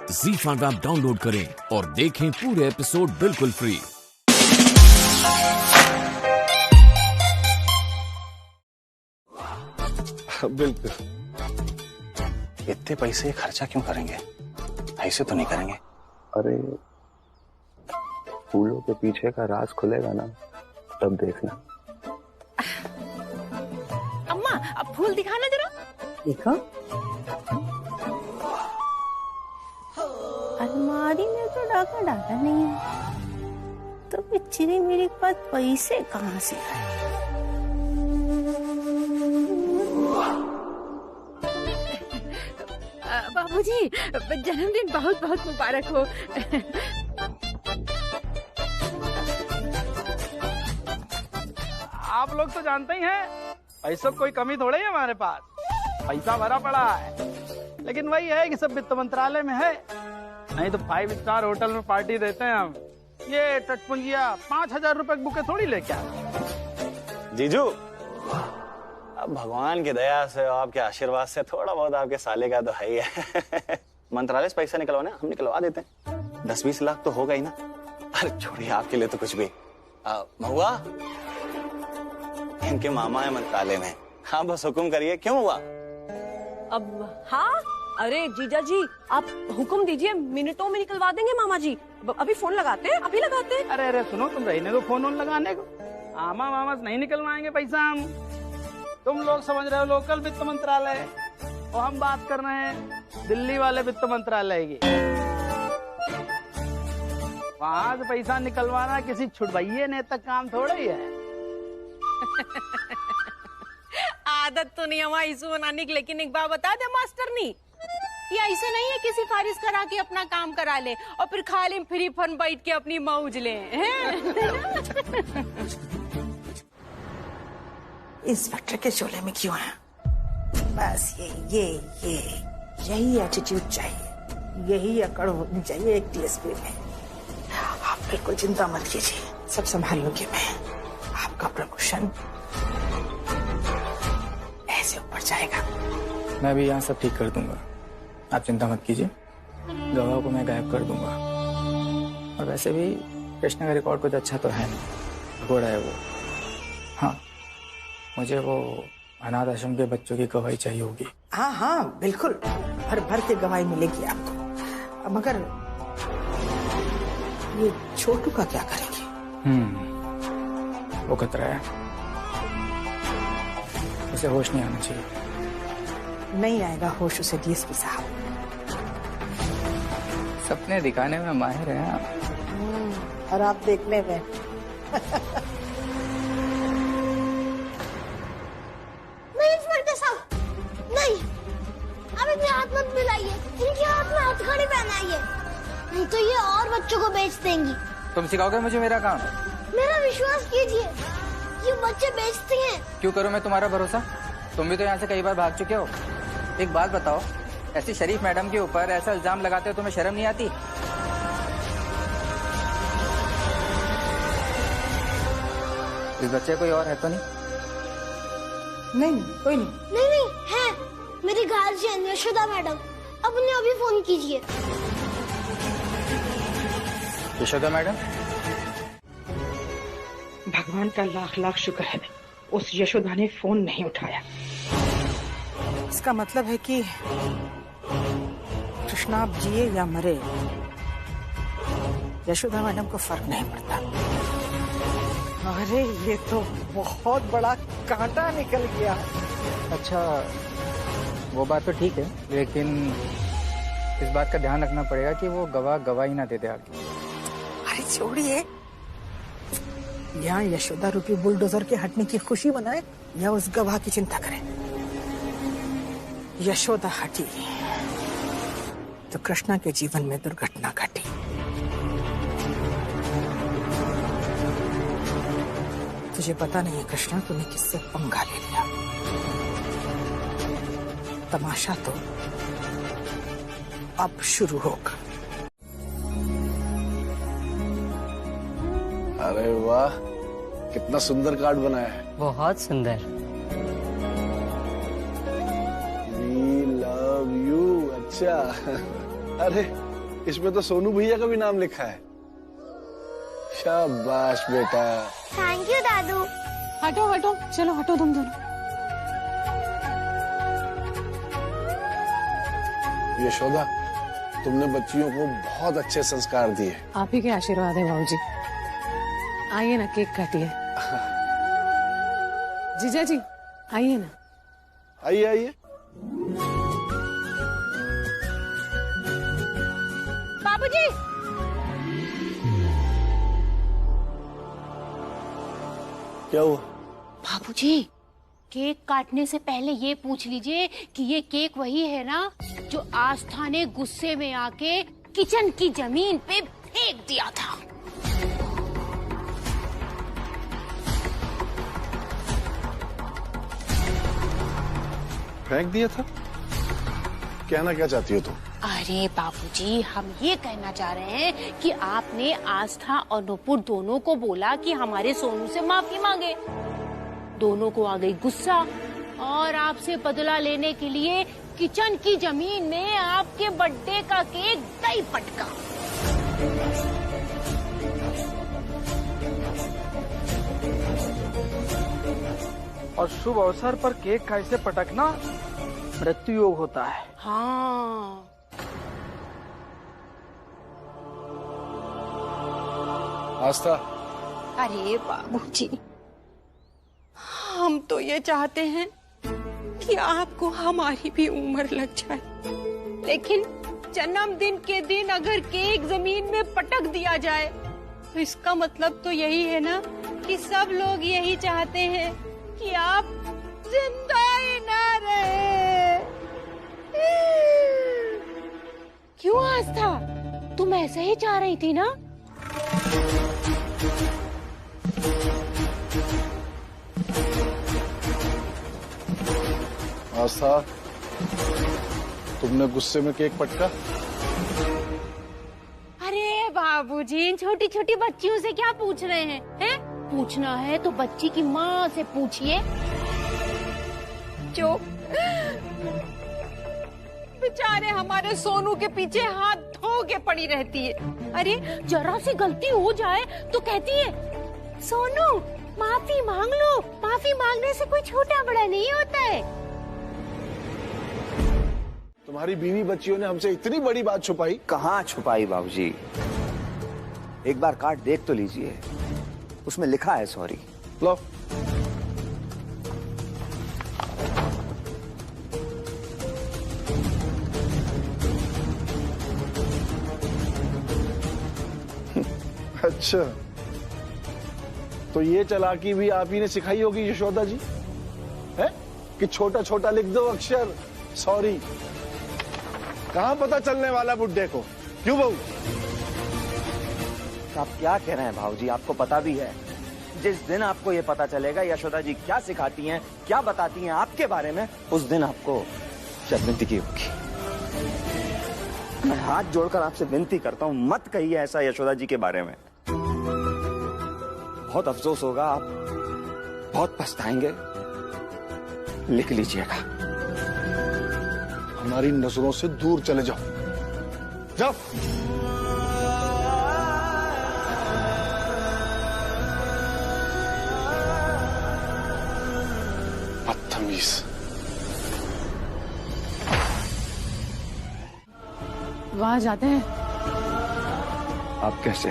ZEE5 app download करें और देखें पूरे एपिसोड बिल्कुल फ्री। बिल्कुल। इतने पैसे खर्चा क्यों करेंगे? ऐसे तो नहीं करेंगे। अरे फूलों के पीछे का राज खुलेगा ना, तब देखना। अम्मा अब फूल दिखाना जरा। देखो अलमारी में तो डाका डाला नहीं है, तो बेचारी मेरे पास पैसे कहाँ से आए? बाबूजी जन्मदिन बहुत बहुत मुबारक हो। आप लोग तो जानते ही हैं, पैसों कोई कमी थोड़ी है हमारे पास, पैसा भरा पड़ा है। लेकिन वही है कि सब वित्त मंत्रालय में है, नहीं तो 5 स्टार होटल में पार्टी देते हैं हम। ये टटपुंजिया 5000 रुपए बुके थोड़ी लेके आए। जीजू, अब भगवान की दया से और आपके आशीर्वाद से थोड़ा बहुत आपके साले का तो है ही है। मंत्रालय से पैसा निकलवाना, हम निकलवा देते हैं। 10-20 लाख तो होगा ही ना। अरे छोड़िए, आपके लिए तो कुछ भी। महुआ, इनके मामा है मंत्रालय में। हाँ बस हुक्म करिए। क्यों हुआ? अब हाँ, अरे जीजा जी आप हुक्म दीजिए, मिनटों में निकलवा देंगे मामा जी। अभी फोन लगाते हैं, अभी लगाते हैं। अरे सुनो, तुम रहने दो फोन वोन लगाने को। मामा से नहीं निकलवाएंगे पैसा हम। तुम लोग समझ रहे हो लोकल वित्त मंत्रालय, और हम बात कर रहे हैं दिल्ली वाले वित्त मंत्रालय की। वहां से पैसा निकलवाना किसी छुड़वाइये ने तक काम थोड़ा ही है। आदत तो नहीं हमारी इशू बनाने की, लेकिन एक बात बता दे मास्टरनी, ये ऐसे नहीं है कि सिफारिश करा के अपना काम करा ले और फिर खाली फ्री फन बैठ के अपनी मौज ले। इंस्पेक्टर के चोले में क्यों है? बस यही एटीट्यूड चाहिए, यही अकड़ होनी चाहिए एक डीएसपी में। आप बिल्कुल चिंता मत कीजिए, सब संभाल लूंगी मैं। आपका प्रमोशन ऐसे ऊपर जाएगा। मैं भी यहाँ सब ठीक कर दूंगा, आप चिंता मत कीजिए। गवाह को मैं गायब कर दूंगा। और वैसे भी कृष्णा का रिकॉर्ड कुछ अच्छा तो है नहीं, घोड़ा है वो। हाँ, मुझे वो अनाथ आश्रम के बच्चों की गवाही चाहिए होगी। हाँ बिल्कुल, भर भर के गवाही मिलेगी आपको। मगर ये छोटू का क्या करेंगे? वो खतरा है, उसे होश नहीं आना चाहिए। नहीं आएगा होश उसे डीएसपी साहब। सपने दिखाने में माहिर हैं आप। और आप देखने में। नहीं इंस्पेक्टर साहब, नहीं, अब इनके हाथ मत मिलाइए। इनके हाथ में हथकड़ी पहनाइए, नहीं तो ये और बच्चों को बेच देंगी। तुम सिखाओगे मुझे मेरा काम? मेरा विश्वास कीजिए, ये बच्चे बेचते हैं। क्यों करूं मैं तुम्हारा भरोसा? तुम भी तो यहाँ से कई बार भाग चुके हो। एक बात बताओ, ऐसी शरीफ मैडम के ऊपर ऐसा इल्जाम लगाते हो, तुम्हें शर्म नहीं आती? इस बच्चे कोई और है तो नहीं? नहीं कोई नहीं। नहीं है, मेरी गार्जियन यशोदा मैडम। अब उन्हें अभी फोन कीजिए। यशोदा मैडम? भगवान का लाख लाख शुक्र है, उस यशोदा ने फोन नहीं उठाया। इसका मतलब है कि कृष्णा अब जिए या मरे, यशोदा मैडम को फर्क नहीं पड़ता। अरे ये तो बहुत बड़ा कांटा निकल गया। अच्छा, वो बात तो ठीक है, लेकिन इस बात का ध्यान रखना पड़ेगा कि वो गवाही ना दे दे आगे। अरे छोड़िए, यहाँ यशोदा रूपी बुलडोजर के हटने की खुशी मनाए या उस गवाह की चिंता करें। यशोदा हटी तो कृष्णा के जीवन में दुर्घटना घटी। तुझे पता नहीं है कृष्णा, तूने किससे पंगा ले लिया। तमाशा तो अब शुरू होगा। अरे वाह, कितना सुंदर कार्ड बनाया है। बहुत सुंदर। We love you. अच्छा, अरे इसमें तो सोनू भैया का भी नाम लिखा है। शाबाश बेटा। थैंक यू दादू। हटो हटो, चलो हटो तुम दोनों। यशोदा, तुमने बच्चियों को बहुत अच्छे संस्कार दिए। आप ही के आशीर्वाद है बाबूजी। आइए ना, केक काटिए। जीजा जी आइए ना। आइए आइए। बाबूजी, क्या हुआ? बाबूजी, केक काटने से पहले ये पूछ लीजिए कि ये केक वही है ना जो आस्था ने गुस्से में आके किचन की जमीन पे फेंक दिया था। फेंक दिया था? कहना क्या चाहती हो तुम? अरे बाबूजी, हम ये कहना चाह रहे हैं कि आपने आस्था और नुपुर दोनों को बोला कि हमारे सोनू से माफी मांगे। दोनों को आ गई गुस्सा और आपसे बदला लेने के लिए किचन की जमीन में आपके बर्थडे का केक दही पटका। और शुभ अवसर पर केक का ऐसे पटकना मृत्यु योग होता है। हाँ, आस्था, अरे बाबूजी, हम तो ये चाहते हैं कि आपको हमारी भी उम्र लग जाए, लेकिन जन्मदिन के दिन अगर केक जमीन में पटक दिया जाए तो इसका मतलब तो यही है ना कि सब लोग यही चाहते हैं कि आप जिंदा ही ना रहे। क्यों आस्था, तुम ऐसे ही चाह रही थी ना? आस्था, तुमने गुस्से में केक पटका? अरे बाबूजी, इन छोटी छोटी बच्चियों से क्या पूछ रहे हैं? हैं? पूछना है तो बच्ची की माँ से पूछिए, जो बेचारे हमारे सोनू के पीछे हाथ धो के पड़ी रहती है। अरे जरा सी गलती हो जाए तो कहती है, सोनू माफी मांग लो। माफी मांगने से कोई छोटा बड़ा नहीं होता है। तुम्हारी बीवी बच्चियों ने हमसे इतनी बड़ी बात छुपाई? कहाँ छुपाई बाबूजी? एक बार कार्ड देख तो लीजिए, उसमें लिखा है सॉरी। लो। अच्छा, तो ये चालाकी भी आप ही ने सिखाई होगी यशोदा जी, है कि छोटा छोटा लिख दो अक्षर सॉरी। कहाँ पता चलने वाला बुड्ढे को? क्यों बहू? आप क्या कह रहे हैं भाऊजी? आपको पता भी है, जिस दिन आपको ये पता चलेगा यशोदा जी क्या सिखाती हैं, क्या बताती हैं आपके बारे में, उस दिन आपको शर्मिंदगी होगी। मैं हाथ जोड़कर आपसे विनती करता हूं, मत कहिए ऐसा यशोदा जी के बारे में। बहुत अफसोस होगा, आप बहुत पछताएंगे। लिख लीजिएगा। हमारी नजरों से दूर चले जाओ, जाओ। बदतमीज। वहां जाते हैं। आप कैसे?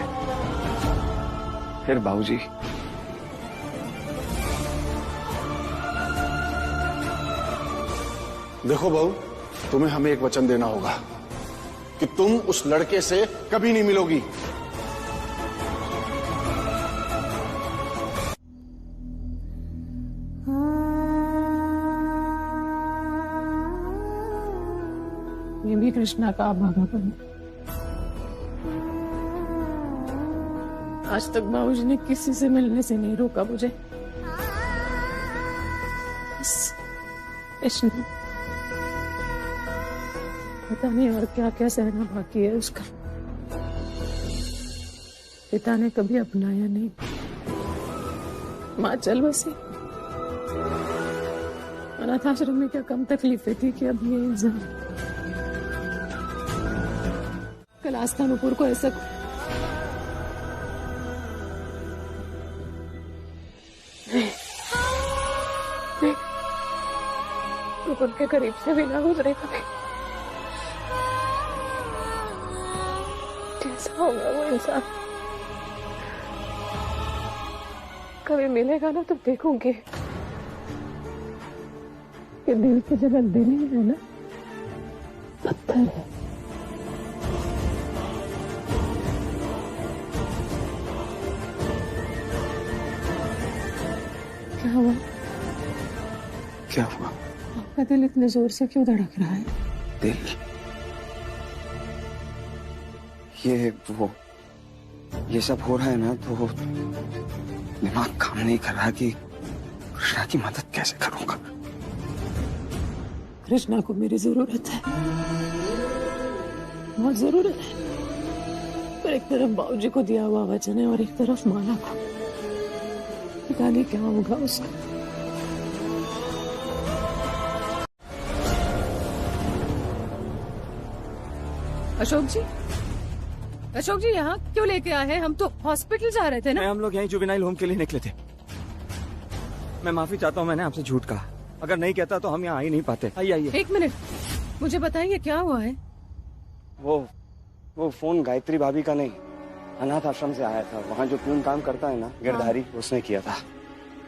फिर बाबूजी, देखो बहू, तुम्हें हमें एक वचन देना होगा कि तुम उस लड़के से कभी नहीं मिलोगी। ये भी कृष्णा का भागापन। आज तक बाबूजी ने किसी से मिलने से नहीं रोका मुझे। कृष्ण, पता नहीं और क्या क्या सहना बाकी है उसका। पिता ने कभी अपनाया नहीं। माँ चल बसी। अनाथ आश्रम में क्या कम तकलीफें थी कि अब ये इंसान। कल आस्थानुपुर को ऐसा तो उनके करीब से भी ना गुजरे कभी। कैसा होगा वो इंसान? कभी मिलेगा ना तो देखूंगी कि दिल की जगह दिल ही है ना, पत्थर है। क्या हुआ? क्या हुआ? आपका दिल इतने जोर से क्यों धड़क रहा है? दिल, ये सब हो रहा है ना तो दिमाग काम नहीं कर रहा कि कृष्णा की मदद कैसे करूंगा। कृष्णा को मेरी जरूरत है, बहुत जरूरत है। पर एक तरफ बाबूजी को दिया हुआ वचन है और एक तरफ माला को। पता नहीं क्या होगा उसका। अशोक जी यहाँ क्यों लेके आए हैं? हम तो हॉस्पिटल जा रहे थे ना। हम लोग यहीं जुवेनाइल होम के लिए निकले थे। मैं माफी चाहता हूँ, मैंने आपसे झूठ कहा। अगर नहीं कहता तो हम यहाँ आ ही नहीं पाते। आइए। एक मिनट, मुझे बताइए क्या हुआ है? वो फोन गायत्री भाभी का नहीं, अनाथ आश्रम से आया था। वहाँ जो प्यून काम करता है ना, गिरधारी, उसने किया था।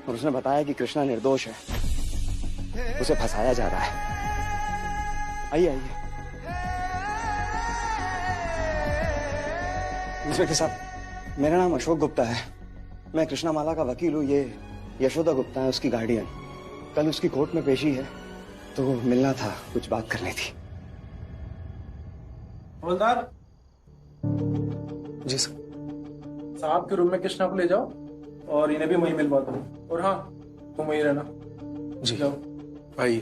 और उसने बताया कि कृष्णा निर्दोष है, उसे फंसाया जा रहा है। आइए। इंस्पेक्टर साहब, मेरा नाम अशोक गुप्ता है। मैं कृष्णा माला का वकील हूँ। ये यशोदा गुप्ता है, उसकी गार्डियन। कल उसकी कोर्ट में पेशी है तो मिलना था, कुछ बात करनी थी। हवलदार जी सर। साहब के रूम में कृष्णा को ले जाओ और इन्हें भी वहीं मिलवा दो। और हाँ, तुम वहीं रहना। जी जाओ। आइए।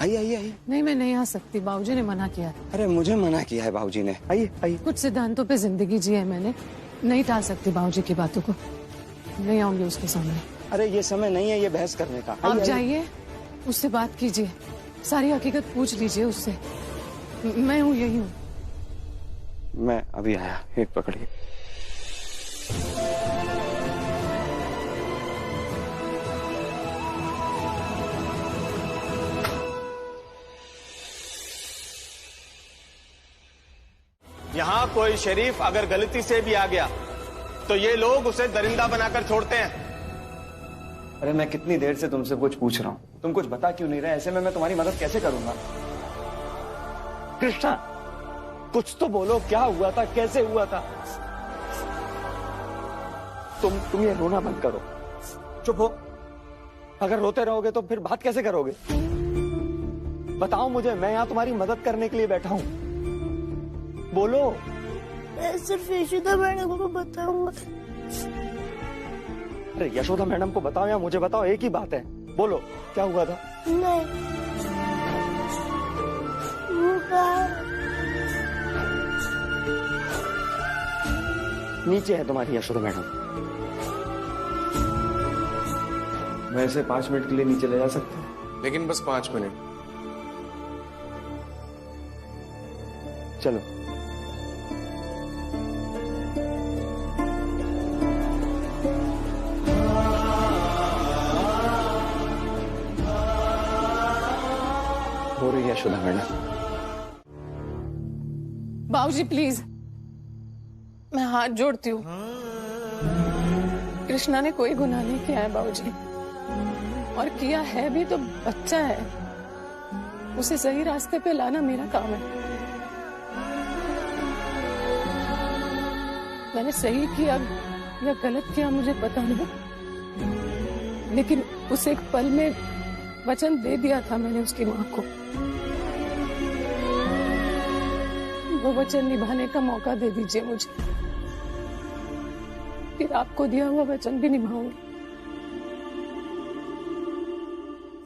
आइए। नहीं, मैं नहीं आ सकती, बाबूजी ने मना किया था। अरे मुझे मना किया है बाबूजी ने। आइए। कुछ सिद्धांतों पे जिंदगी जी है मैंने, नहीं टाल सकती बाबूजी की बातों को। नहीं आऊंगी उसके सामने। अरे ये समय नहीं है ये बहस करने का। आप जाइए, उससे बात कीजिए, सारी हकीकत पूछ लीजिए उससे। मैं हूँ, यही हूँ। मैं अभी आया, एक पकड़िए। यहाँ कोई शरीफ अगर गलती से भी आ गया तो ये लोग उसे दरिंदा बनाकर छोड़ते हैं। अरे मैं कितनी देर से तुमसे कुछ पूछ रहा हूँ, तुम कुछ बता क्यों नहीं रहे? ऐसे में मैं तुम्हारी मदद कैसे करूंगा? कृष्णा, कुछ तो बोलो, क्या हुआ था, कैसे हुआ था? तुम ये रोना बंद करो, चुप हो। अगर रोते रहोगे तो फिर बात कैसे करोगे? बताओ मुझे, मैं यहाँ तुम्हारी मदद करने के लिए बैठा हूँ। बोलो। मैं सिर्फ यशोदा मैडम को बताऊंगा। अरे यशोदा मैडम को बताओ या मुझे बताओ, एक ही बात है। बोलो, क्या हुआ था? नहीं, वो नीचे है तुम्हारी यशोदा मैडम। मैं इसे 5 मिनट के लिए नीचे ले जा सकता हूँ? लेकिन बस 5 मिनट। चलो। हो रही है यशोदा मैडम। बाबूजी प्लीज, मैं हाथ जोड़ती हूँ। कृष्णा ने कोई गुनाह नहीं किया है बाबूजी, और किया है भी तो बच्चा है। उसे सही रास्ते पे लाना मेरा काम है। मैंने सही किया या गलत किया मुझे पता नहीं, लेकिन उसे एक पल में वचन दे दिया था मैंने उसकी माँ को। वो वचन निभाने का मौका दे दीजिए मुझे, फिर आपको दिया हुआ वचन भी निभाऊंगी।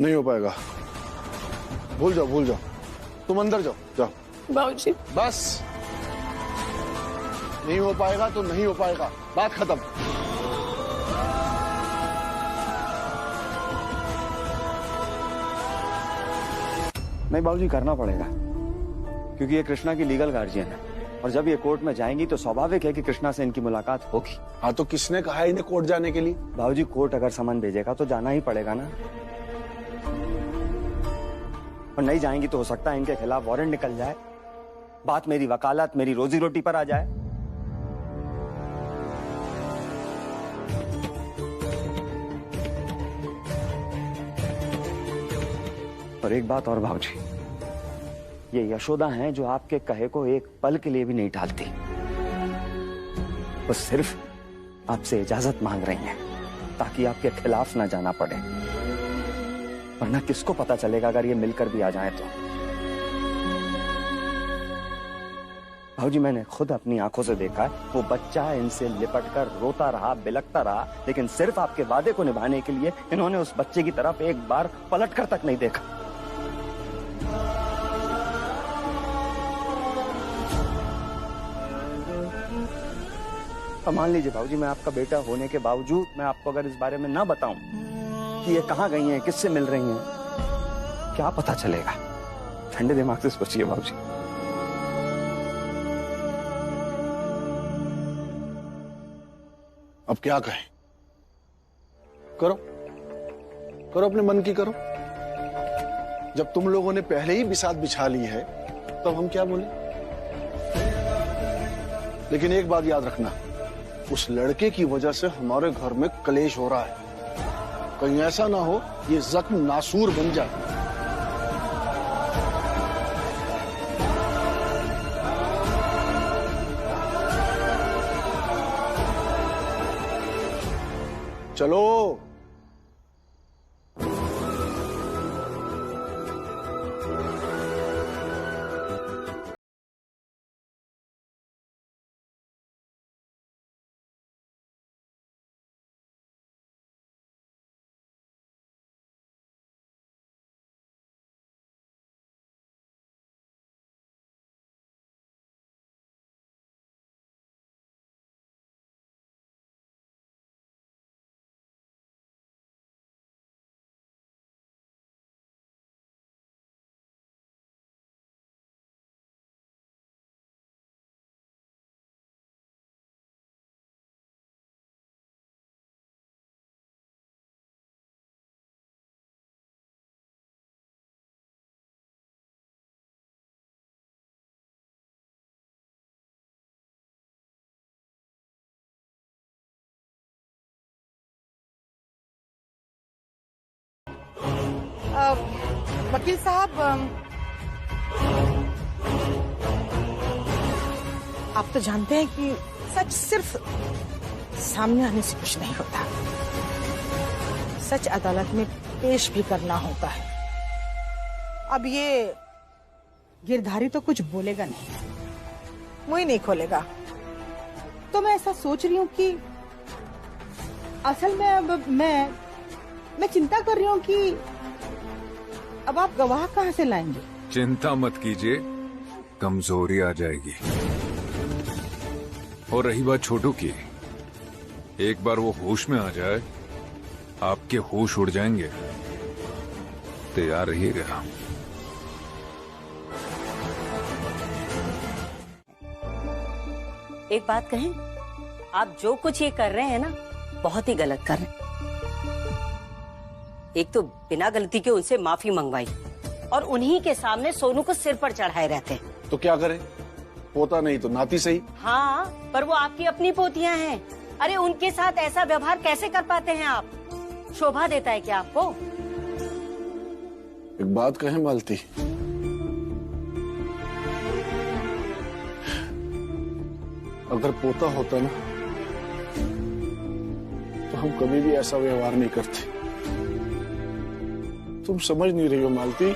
नहीं हो पाएगा, भूल जाओ। तुम अंदर जाओ। बाबूजी बस, नहीं हो पाएगा तो नहीं हो पाएगा, बात खत्म। नहीं बाबूजी, करना पड़ेगा क्योंकि ये कृष्णा की लीगल गार्जियन है और जब ये कोर्ट में जाएंगी तो स्वाभाविक है कि कृष्णा से इनकी मुलाकात होगी। हाँ तो किसने कहा है इन्हें कोर्ट जाने के लिए? बाबूजी, कोर्ट अगर सामान भेजेगा तो जाना ही पड़ेगा ना, और नहीं जाएंगी तो हो सकता है इनके खिलाफ वारंट निकल जाए, बात मेरी वकालत, मेरी रोजी रोटी पर आ जाए। और एक बात और बाबूजी, ये यशोदा हैं जो आपके कहे को एक पल के लिए भी नहीं टालती। वो सिर्फ आपसे इजाजत मांग रही हैं ताकि आपके खिलाफ ना जाना पड़े, वरना किसको पता चलेगा अगर ये मिलकर भी आ जाए तो। भाऊजी, मैंने खुद अपनी आंखों से देखा है, वो बच्चा इनसे लिपटकर रोता रहा, बिलखता रहा, लेकिन सिर्फ आपके वादे को निभाने के लिए इन्होंने उस बच्चे की तरफ एक बार पलटकर तक नहीं देखा। अब मान लीजिए भाऊजी, मैं आपका बेटा होने के बावजूद मैं आपको अगर इस बारे में ना बताऊं कि ये कहां गई हैं, किससे मिल रही हैं, क्या पता चलेगा? ठंडे दिमाग से सोचिए भाऊजी। अब क्या कहें? करो करो, अपने मन की करो। जब तुम लोगों ने पहले ही बिसात बिछा ली है तो हम क्या बोले? लेकिन एक बात याद रखना, उस लड़के की वजह से हमारे घर में कलेश हो रहा है। कहीं ऐसा ना हो ये जख्म नासूर बन जाए। चलो वकील साहब, आप तो जानते हैं कि सच सिर्फ सामने आने से कुछ नहीं होता, सच अदालत में पेश भी करना होता है। अब ये गिरधारी तो कुछ बोलेगा नहीं, मुंह ही नहीं खोलेगा, तो मैं ऐसा सोच रही हूँ कि असल में अब मैं चिंता कर रही हूँ कि अब आप गवाह कहाँ से लाएंगे? चिंता मत कीजिए, कमजोरी आ जाएगी। और रही बात छोटू की, एक बार वो होश में आ जाए, आपके होश उड़ जाएंगे। तैयार रहिएगा। एक बात कहें, आप जो कुछ ये कर रहे हैं ना, बहुत ही गलत कर रहे हैं। एक तो बिना गलती के उनसे माफी मंगवाई और उन्हीं के सामने सोनू को सिर पर चढ़ाए रहते हैं। तो क्या करें? पोता नहीं तो नाती सही। हाँ, पर वो आपकी अपनी पोतियां हैं। अरे उनके साथ ऐसा व्यवहार कैसे कर पाते हैं आप? शोभा देता है क्या आपको? एक बात कहें मालती, अगर पोता होता ना तो हम कभी भी ऐसा व्यवहार नहीं करते। तुम समझ नहीं रही हो मालती,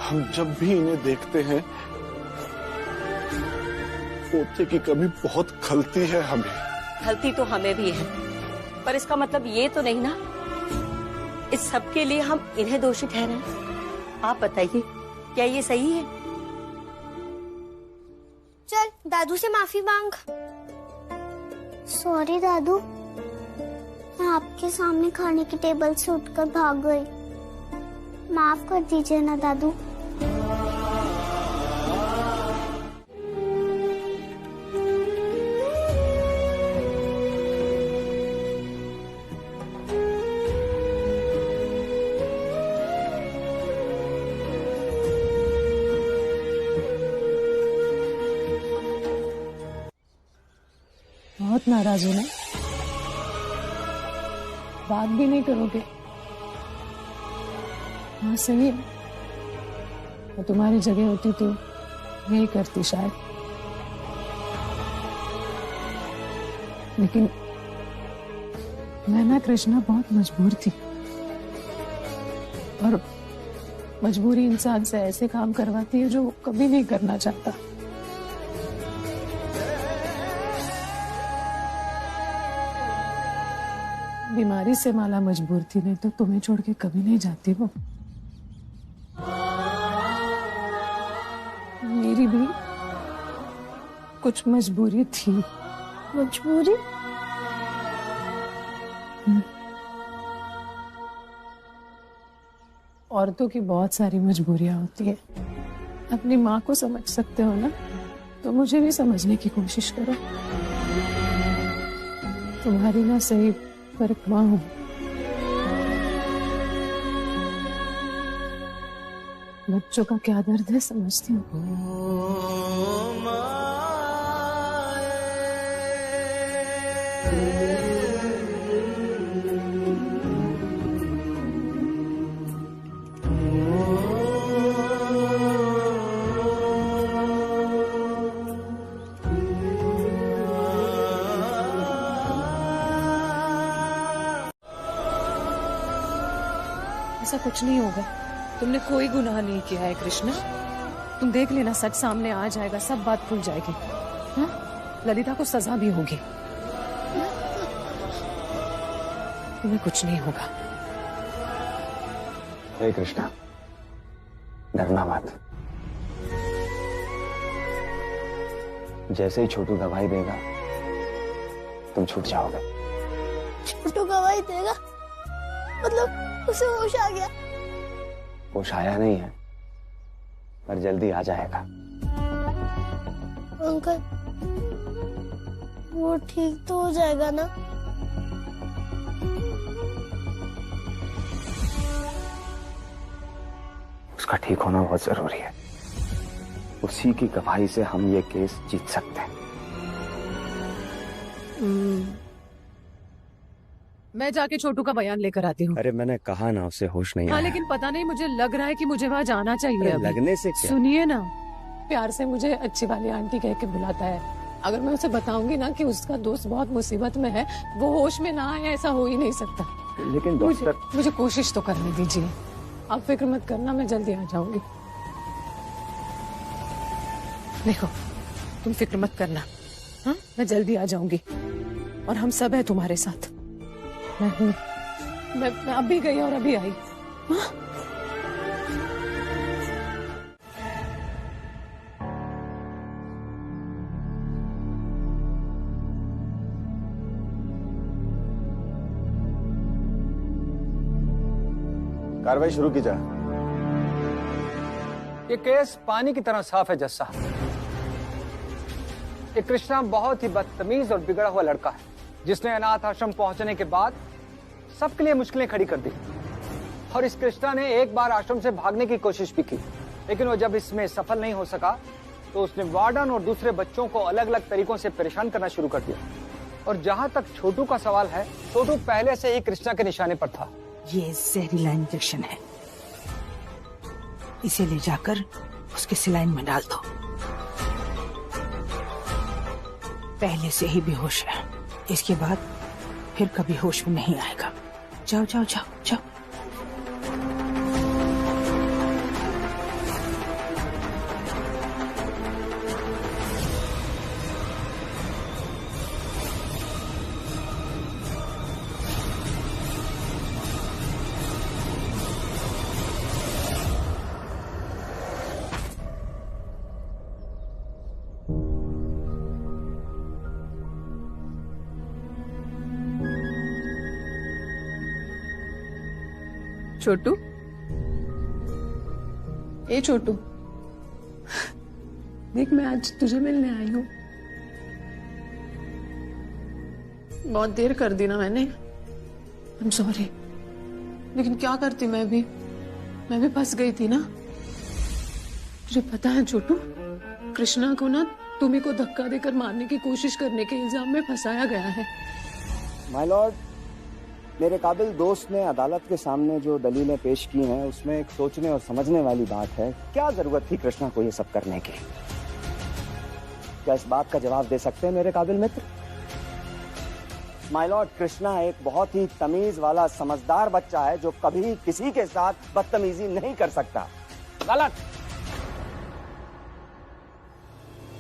हम जब भी इन्हें देखते हैं पोते की कमी बहुत खलती है हमें। खलती तो हमें भी है, पर इसका मतलब ये तो नहीं ना इस सब के लिए हम इन्हें दोषी ठहराएं। आप बताइए, क्या ये सही है? चल दादू से माफी मांग। सॉरी दादू, मैं आपके सामने खाने की टेबल से उठकर भाग गई। माफ कर दीजिए ना दादू। बहुत नाराज हो ना? बात भी नहीं करोगे? हाँ सही है, मैं तुम्हारी जगह होती तो यही करती शायद, लेकिन मैं ना कृष्णा बहुत मजबूर थी, और मजबूरी इंसान से ऐसे काम करवाती है जो वो कभी नहीं करना चाहता। बीमारी से माला मजबूर थी, नहीं तो तुम्हें छोड़ के कभी नहीं जाती वो। मेरी भी कुछ मजबूरी थी। मजबूरी? औरतों की बहुत सारी मजबूरियां होती है। अपनी माँ को समझ सकते हो ना, तो मुझे भी समझने की कोशिश करो। तुम्हारी ना सही फर्क माँ हूं। बच्चों का क्या दर्द है समझती हूँ। ऐसा कुछ नहीं होगा, तुमने कोई गुनाह नहीं किया है कृष्णा। तुम देख लेना, सच सामने आ जाएगा, सब बात खुल जाएगी। हाँ? ललिता को सजा भी होगी। तुम्हें कुछ नहीं होगा। हे कृष्णा, डरना मत। जैसे ही छोटू दवाई देगा तुम छूट जाओगे। छोटू दवाई देगा मतलब उसे होश आ गया? होश आया नहीं है, पर जल्दी आ जाएगा। अंकल, वो ठीक तो हो जाएगा ना? उसका ठीक होना बहुत जरूरी है। उसी की गवाही से हम ये केस जीत सकते हैं। मैं जाके छोटू का बयान लेकर आती हूँ। अरे मैंने कहा ना, उसे होश नहीं हाँ, आया। लेकिन पता नहीं, मुझे लग रहा है कि मुझे वहाँ जाना चाहिए अभी। लगने से क्या? सुनिए ना, प्यार से मुझे अच्छी वाली आंटी कह के बुलाता है। अगर मैं उसे बताऊंगी ना कि उसका दोस्त बहुत मुसीबत में है, वो होश में ना आए, ऐसा हो ही नहीं सकता। लेकिन डॉक्टर, मुझे कोशिश तो करने दीजिए। आप फिक्र मत करना, मैं जल्दी आ जाऊंगी। देखो, तुम फिक्र मत करना। हाँ, मैं जल्दी आ जाऊंगी, और हम सब है तुम्हारे साथ। मैं हूँ। मैं अभी गई और अभी आई। हाँ? कार्रवाई शुरू की जाए। ये केस पानी की तरह साफ है जज साहब। ये कृष्णा बहुत ही बदतमीज और बिगड़ा हुआ लड़का है, जिसने अनाथ आश्रम पहुंचने के बाद सबके लिए मुश्किलें खड़ी कर दी। और इस कृष्णा ने एक बार आश्रम से भागने की कोशिश भी की, लेकिन वो जब इसमें सफल नहीं हो सका तो उसने वार्डन और दूसरे बच्चों को अलग अलग तरीकों से परेशान करना शुरू कर दिया। और जहां तक छोटू का सवाल है, छोटू पहले से ही कृष्णा के निशाने पर था। ये जहरीला इंजेक्शन है, इसे ले जाकर उसके सिलाइन में डाल दो। पहले से ही बेहोश है, इसके बाद फिर कभी होश में नहीं आएगा। जाओ जाओ जाओ जाओ। छोटू, ए छोटू, देख मैं आज तुझे मिलने आई हूँ। बहुत देर कर दी ना मैंने, I'm sorry। लेकिन क्या करती, मैं भी फंस गई थी ना। तुझे पता है छोटू, कृष्णा को ना तुम्ही को धक्का देकर मारने की कोशिश करने के इल्जाम में फंसाया गया है। माय लॉर्ड, मेरे काबिल दोस्त ने अदालत के सामने जो दलीलें पेश की हैं उसमें एक सोचने और समझने वाली बात है। क्या जरूरत थी कृष्णा को ये सब करने की? क्या इस बात का जवाब दे सकते हैं मेरे काबिल मित्र? माय लॉर्ड, कृष्णा एक बहुत ही तमीज वाला समझदार बच्चा है जो कभी किसी के साथ बदतमीजी नहीं कर सकता। गलत,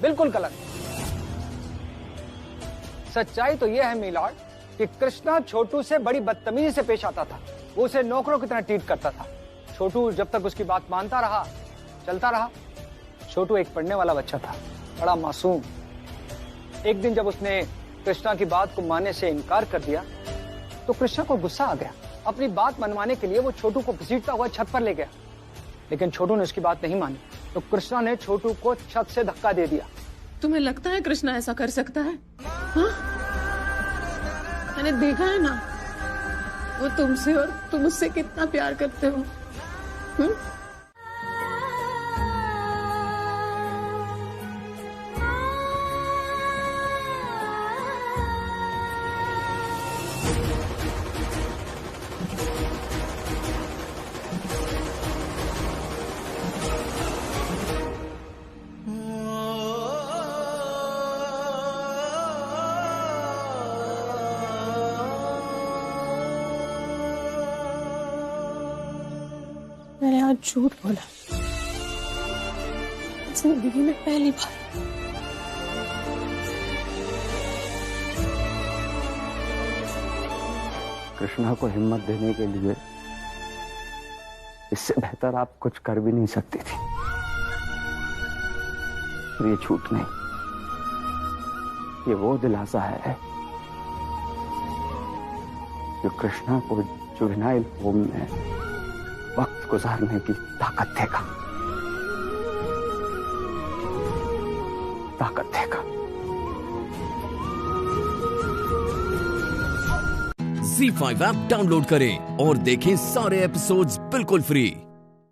बिल्कुल गलत। सच्चाई तो यह है मिलॉर्ड कि कृष्णा छोटू से बड़ी बदतमीजी से पेश आता था। वो उसे नौकरों की तरह ट्रीट करता था। छोटू जब तक उसकी बात मानता रहा, चलता रहा। छोटू एक पढ़ने वाला बच्चा था, बड़ा मासूम। एक दिन जब उसने कृष्णा की बात को मानने से इनकार कर दिया तो कृष्णा को गुस्सा आ गया। अपनी बात मनवाने के लिए वो छोटू को घसीटता हुआ छत पर ले गया, लेकिन छोटू ने उसकी बात नहीं मानी तो कृष्णा ने छोटू को छत से धक्का दे दिया। तुम्हें लगता है कृष्णा ऐसा कर सकता है? हाँ? मैंने देखा है ना वो तुमसे और तुम उससे कितना प्यार करते हो। मैंने आज झूठ बोला, जिंदगी में पहली बार। कृष्णा को हिम्मत देने के लिए इससे बेहतर आप कुछ कर भी नहीं सकती थी। और ये झूठ नहीं, ये वो दिलासा है जो कृष्णा को जुवेनाइल होम में वक्त गुजारने की ताकत देगा, ताकत देगा। ZEE5 ऐप डाउनलोड करें और देखें सारे एपिसोड्स बिल्कुल फ्री।